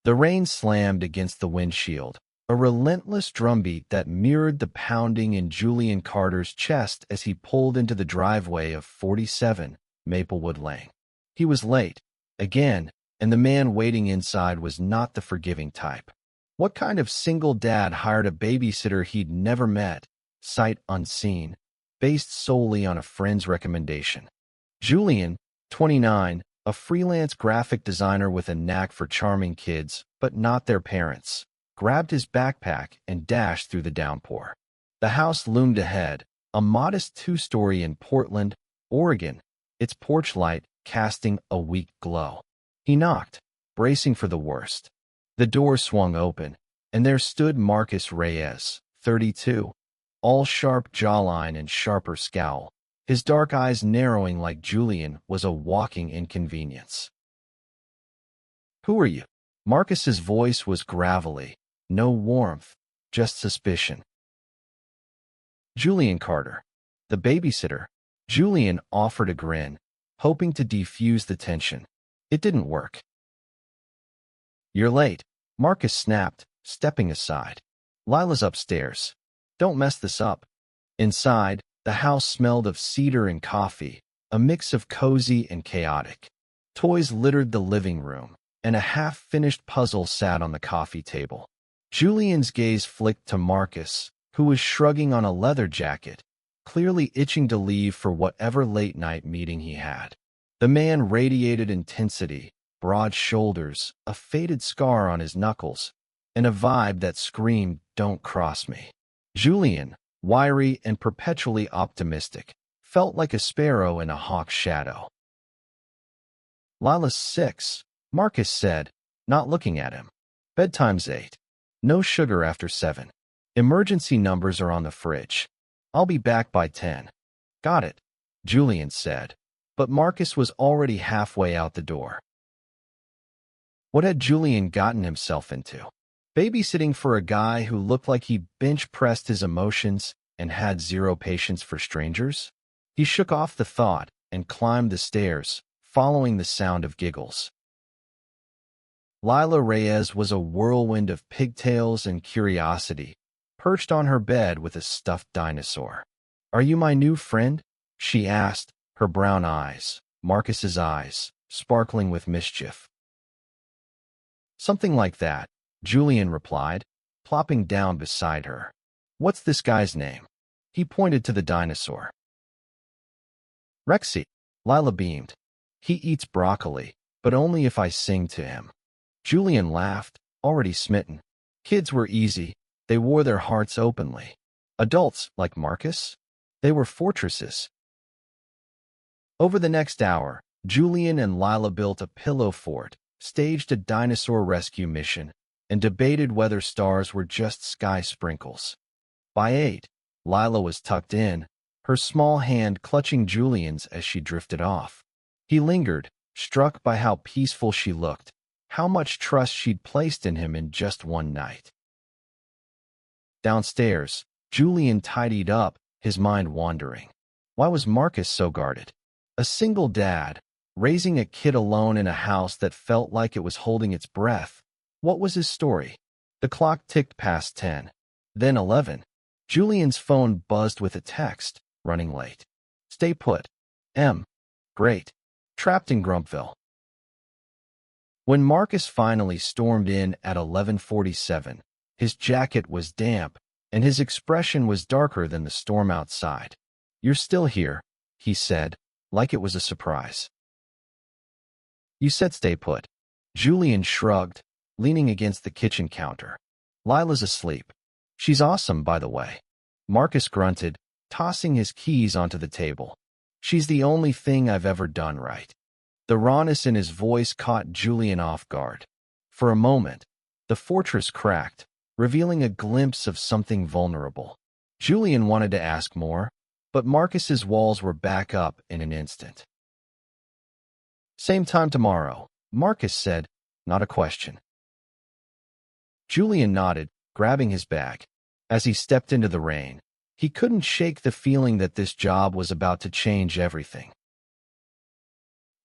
The rain slammed against the windshield, a relentless drumbeat that mirrored the pounding in Julian Carter's chest as he pulled into the driveway of 47 Maplewood Lane. He was late, again, and the man waiting inside was not the forgiving type. What kind of single dad hired a babysitter he'd never met, sight unseen, based solely on a friend's recommendation? Julian, 29, a freelance graphic designer with a knack for charming kids, but not their parents, grabbed his backpack and dashed through the downpour. The house loomed ahead, a modest two-story in Portland, Oregon, its porch light casting a weak glow. He knocked, bracing for the worst. The door swung open, and there stood Marcus Reyes, 32, all sharp jawline and sharper scowl, his dark eyes narrowing like Julian was a walking inconvenience. "Who are you?" Marcus's voice was gravelly, no warmth, just suspicion. "Julian Carter, the babysitter." Julian offered a grin, hoping to defuse the tension. It didn't work. "You're late," Marcus snapped, stepping aside. "Lila's upstairs. Don't mess this up." Inside, the house smelled of cedar and coffee, a mix of cozy and chaotic. Toys littered the living room, and a half-finished puzzle sat on the coffee table. Julian's gaze flicked to Marcus, who was shrugging on a leather jacket, clearly itching to leave for whatever late-night meeting he had. The man radiated intensity, broad shoulders, a faded scar on his knuckles, and a vibe that screamed, "Don't cross me." Julian, wiry and perpetually optimistic, felt like a sparrow in a hawk's shadow. "Lila's 6, Marcus said, not looking at him. "Bedtime's 8. No sugar after 7. Emergency numbers are on the fridge. I'll be back by 10. "Got it," Julian said, but Marcus was already halfway out the door. What had Julian gotten himself into? Babysitting for a guy who looked like he bench-pressed his emotions and had zero patience for strangers? He shook off the thought and climbed the stairs, following the sound of giggles. Lila Reyes was a whirlwind of pigtails and curiosity, perched on her bed with a stuffed dinosaur. "Are you my new friend?" she asked, her brown eyes, Marcus's eyes, sparkling with mischief. "Something like that," Julian replied, plopping down beside her. "What's this guy's name?" He pointed to the dinosaur. "Rexy," Lila beamed. "He eats broccoli, but only if I sing to him." Julian laughed, already smitten. Kids were easy. They wore their hearts openly. Adults, like Marcus, they were fortresses. Over the next hour, Julian and Lila built a pillow fort, staged a dinosaur rescue mission, and debated whether stars were just sky sprinkles. By 8, Lila was tucked in, her small hand clutching Julian's as she drifted off. He lingered, struck by how peaceful she looked, how much trust she'd placed in him in just one night. Downstairs, Julian tidied up, his mind wandering. Why was Marcus so guarded? A single dad, raising a kid alone in a house that felt like it was holding its breath. What was his story? The clock ticked past 10, then 11. Julian's phone buzzed with a text, running late. "Stay put. M. Great. Trapped in Grumpville." When Marcus finally stormed in at 11:47, his jacket was damp, and his expression was darker than the storm outside. "You're still here," he said, like it was a surprise. "You said stay put." Julian shrugged, leaning against the kitchen counter. "Lila's asleep. She's awesome, by the way." Marcus grunted, tossing his keys onto the table. "She's the only thing I've ever done right." The rawness in his voice caught Julian off guard. For a moment, the fortress cracked, revealing a glimpse of something vulnerable. Julian wanted to ask more, but Marcus's walls were back up in an instant. "Same time tomorrow," Marcus said, not a question. Julian nodded, grabbing his bag. As he stepped into the rain, he couldn't shake the feeling that this job was about to change everything.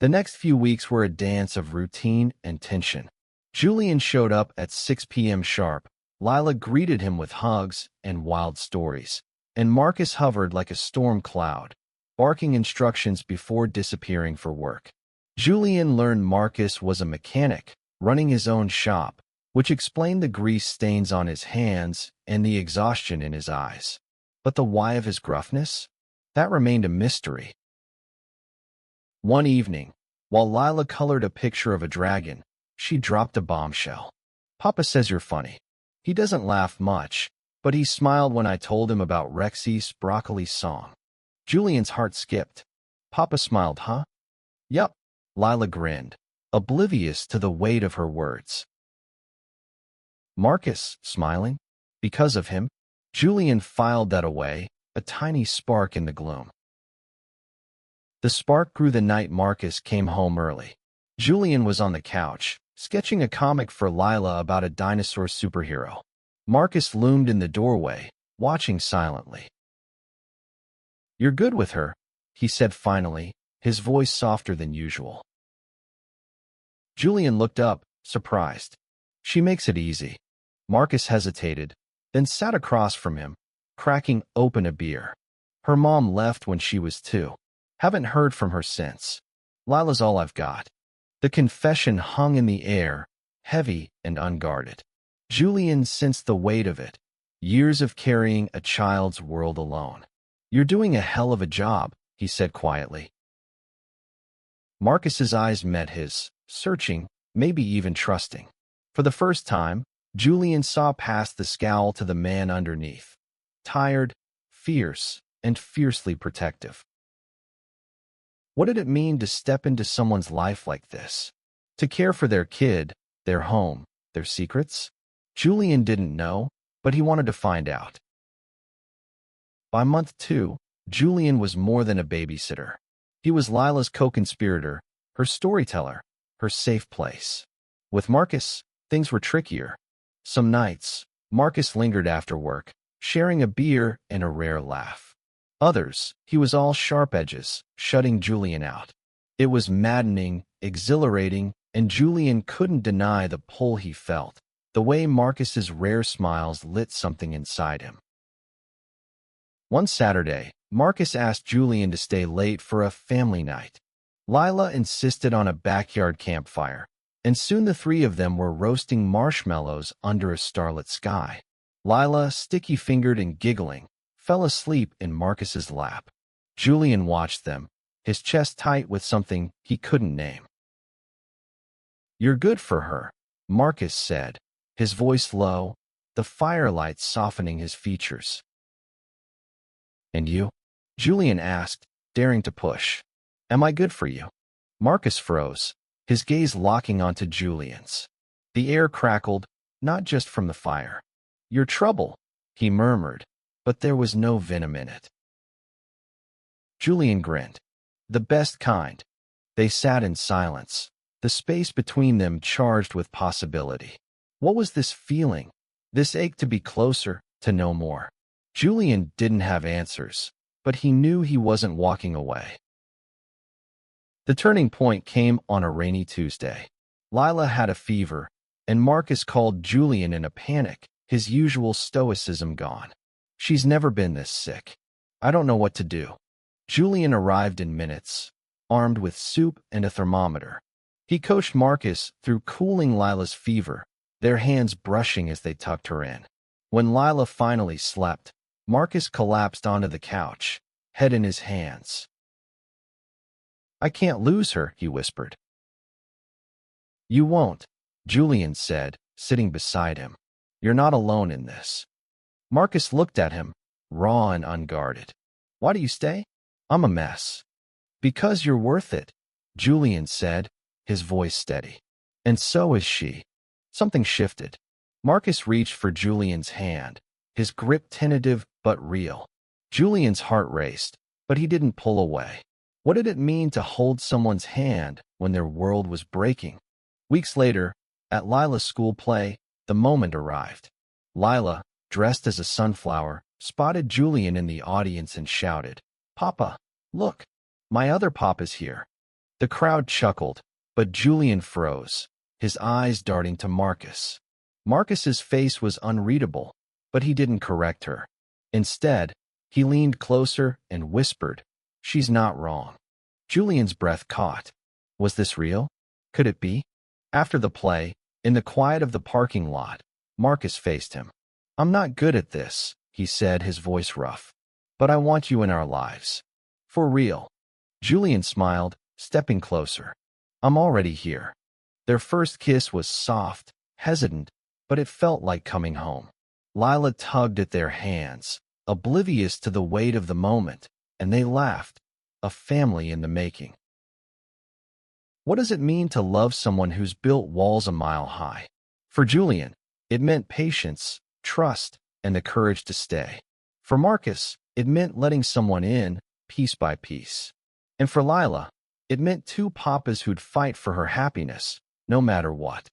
The next few weeks were a dance of routine and tension. Julian showed up at 6 p.m. sharp. Lila greeted him with hugs and wild stories, and Marcus hovered like a storm cloud, barking instructions before disappearing for work. Julian learned Marcus was a mechanic, running his own shop, which explained the grease stains on his hands and the exhaustion in his eyes. But the why of his gruffness? That remained a mystery. One evening, while Lila colored a picture of a dragon, she dropped a bombshell. "Papa says you're funny. He doesn't laugh much, but he smiled when I told him about Rexy's broccoli song." Julian's heart skipped. "Papa smiled, huh?" "Yup," Lila grinned, oblivious to the weight of her words. Marcus, smiling? Because of him? Julian filed that away, a tiny spark in the gloom. The spark grew the night Marcus came home early. Julian was on the couch, sketching a comic for Lila about a dinosaur superhero. Marcus loomed in the doorway, watching silently. "You're good with her," he said finally, his voice softer than usual. Julian looked up, surprised. "She makes it easy." Marcus hesitated, then sat across from him, cracking open a beer. "Her mom left when she was 2. Haven't heard from her since. Lila's all I've got." The confession hung in the air, heavy and unguarded. Julian sensed the weight of it. Years of carrying a child's world alone. "You're doing a hell of a job," he said quietly. Marcus's eyes met his, searching, maybe even trusting. For the first time, Julian saw past the scowl to the man underneath. Tired, fierce, and fiercely protective. What did it mean to step into someone's life like this? To care for their kid, their home, their secrets? Julian didn't know, but he wanted to find out. By month 2, Julian was more than a babysitter. He was Lila's co-conspirator, her storyteller, her safe place. With Marcus, things were trickier. Some nights, Marcus lingered after work, sharing a beer and a rare laugh. Others, he was all sharp edges, shutting Julian out. It was maddening, exhilarating, and Julian couldn't deny the pull he felt, the way Marcus's rare smiles lit something inside him. One Saturday, Marcus asked Julian to stay late for a family night. Lila insisted on a backyard campfire, and soon the 3 of them were roasting marshmallows under a starlit sky. Lila, sticky-fingered and giggling, fell asleep in Marcus's lap. Julian watched them, his chest tight with something he couldn't name. "You're good for her," Marcus said, his voice low, the firelight softening his features. "And you?" Julian asked, daring to push. "Am I good for you?" Marcus froze, his gaze locking onto Julian's. The air crackled, not just from the fire. "You're trouble," he murmured, but there was no venom in it. Julian grinned. "The best kind." They sat in silence, the space between them charged with possibility. What was this feeling? This ache to be closer, to know more? Julian didn't have answers, but he knew he wasn't walking away. The turning point came on a rainy Tuesday. Lila had a fever, and Marcus called Julian in a panic, his usual stoicism gone. "She's never been this sick. I don't know what to do." Julian arrived in minutes, armed with soup and a thermometer. He coached Marcus through cooling Lila's fever, their hands brushing as they tucked her in. When Lila finally slept, Marcus collapsed onto the couch, head in his hands. "I can't lose her," he whispered. "You won't," Julian said, sitting beside him. "You're not alone in this." Marcus looked at him, raw and unguarded. "Why do you stay?" "I'm a mess." "Because you're worth it," Julian said, his voice steady. "And so is she." Something shifted. Marcus reached for Julian's hand, his grip tentative but real. Julian's heart raced, but he didn't pull away. What did it mean to hold someone's hand when their world was breaking? Weeks later, at Lila's school play, the moment arrived. Lila, dressed as a sunflower, spotted Julian in the audience and shouted, "Papa, look, my other papa's here." The crowd chuckled, but Julian froze. his eyes darting to Marcus. Marcus's face was unreadable, but he didn't correct her. Instead, he leaned closer and whispered, "She's not wrong." Julian's breath caught. Was this real? Could it be? After the play, in the quiet of the parking lot, Marcus faced him. "I'm not good at this," he said, his voice rough. "But I want you in our lives. For real." Julian smiled, stepping closer. "I'm already here." Their first kiss was soft, hesitant, but it felt like coming home. Lila tugged at their hands, oblivious to the weight of the moment, and they laughed, a family in the making. What does it mean to love someone who's built walls a mile high? For Julian, it meant patience, trust, and the courage to stay. For Marcus, it meant letting someone in, piece by piece. And for Lila, it meant two papas who'd fight for her happiness, no matter what.